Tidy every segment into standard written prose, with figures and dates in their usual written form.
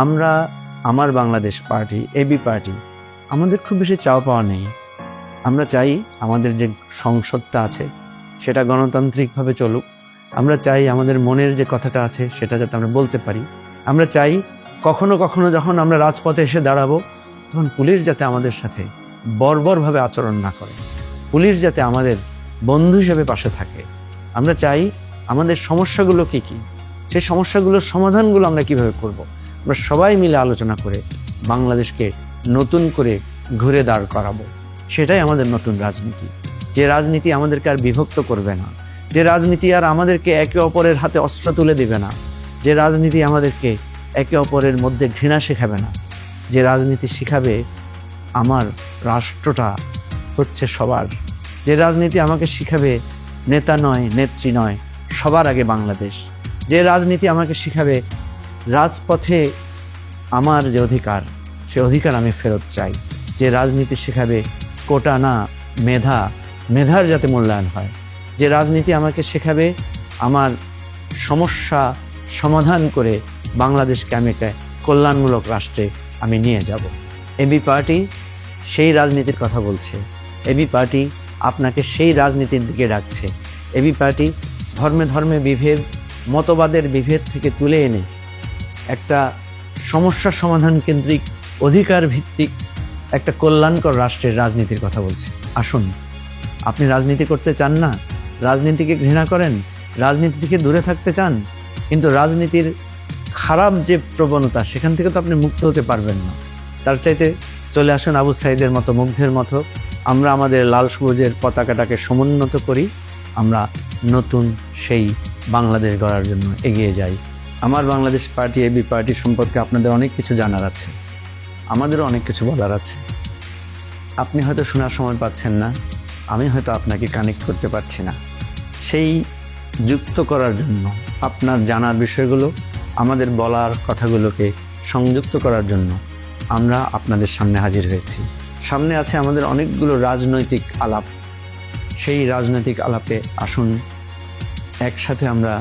আমরা আমার Bangladesh party, AB party, আমাদের খুব বেশি চাওয়া পাওয়া নেই। আমরা চাই আমাদের যে সংসদটা আছে সেটা গণতান্ত্রিকভাবে চলুক। আমরা চাই আমাদের মনের যে কথাটা আছে সেটা যাতে আমরা বলতে পারি। আমরা চাই কখনো কখনো যখন আমরা রাজপথে এসে দাঁড়াবো তখন পুলিশ যাতে আমাদের সাথে বর্বরভাবে আচরণ না করে, পুলিশ যাতে আমাদের বন্ধু হিসেবে পাশে থাকে। আমরা চাই আমাদের সমস্যাগুলো কী কী, সেই সমস্যাগুলোর সমাধানগুলো আমরা কিভাবে করব। আমরা সবাই মিলে আলোচনা করে বাংলাদেশকে নতুন করে ঘুরে দাঁড় করাবো। সেটাই আমাদের নতুন রাজনীতি, যে রাজনীতি আমাদেরকে আর বিভক্ত করবে না, যে রাজনীতি আর আমাদেরকে একে অপরের হাতে অস্ত্র তুলে দিবে না, যে রাজনীতি আমাদেরকে একে অপরের মধ্যে ঘৃণা শেখাবে না, যে রাজনীতি শিখাবে আমার রাষ্ট্রটা হচ্ছে সবার, যে রাজনীতি আমাকে শিখাবে নেতা নয়, নেত্রী নয়, সবার আগে বাংলাদেশ, যে রাজনীতি আমাকে শিখাবে রাজপথে আমার যে অধিকার, সে অধিকার আমি ফেরত চাই, যে রাজনীতি শেখাবে কোটা না মেধা, মেধার যাতে মূল্যায়ন হয়, যে রাজনীতি আমাকে শেখাবে আমার সমস্যা সমাধান করে বাংলাদেশকে আমি একটা কল্যাণমূলক রাষ্ট্রে আমি নিয়ে যাব। এবি পার্টি সেই রাজনীতির কথা বলছে। এবি পার্টি আপনাকে সেই রাজনীতির দিকে ডাকছে। এবি পার্টি ধর্মে ধর্মে বিভেদ, মতবাদের বিভেদ থেকে তুলে এনে একটা সমস্যা সমাধান কেন্দ্রিক, অধিকার ভিত্তিক একটা কল্যাণকর রাষ্ট্রের রাজনীতির কথা বলছে। আসুন, আপনি রাজনীতি করতে চান না, রাজনীতিকে ঘৃণা করেন, রাজনীতি থেকে দূরে থাকতে চান, কিন্তু রাজনীতির খারাপ যে প্রবণতা সেখান থেকে তো আপনি মুক্ত হতে পারবেন না। তার চাইতে চলে আসুন আবু সাঈদের মতো মুগ্ধের মতো আমরা আমাদের লাল সবুজের পতাকাটাকে সমুন্নত করি, আমরা নতুন সেই বাংলাদেশ গড়ার জন্য এগিয়ে যাই। আমার বাংলাদেশ পার্টি, এবি পার্টি সম্পর্কে আপনাদের অনেক কিছু জানার আছে, আমাদেরও অনেক কিছু বলার আছে। আপনি হয়তো শোনার সময় পাচ্ছেন না, আমি হয়তো আপনাকে কানেক্ট করতে পারছি না। সেই যুক্ত করার জন্য, আপনার জানার বিষয়গুলো আমাদের বলার কথাগুলোকে সংযুক্ত করার জন্য আমরা আপনাদের সামনে হাজির হয়েছি। সামনে আছে আমাদের অনেকগুলো রাজনৈতিক আলাপ। সেই রাজনৈতিক আলাপে আসুন একসাথে আমরা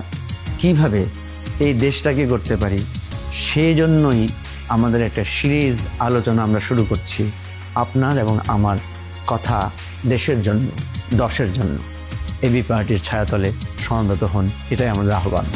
কিভাবে এই দেশটাকে করতে পারি, সেই জন্যই আমাদের একটা সিরিজ আলোচনা আমরা শুরু করছি। আপনার এবং আমার কথা দেশের জন্য, দশের জন্য। এবি পার্টির ছায়াতলে সমবেত হন, এটাই আমাদের আহ্বান।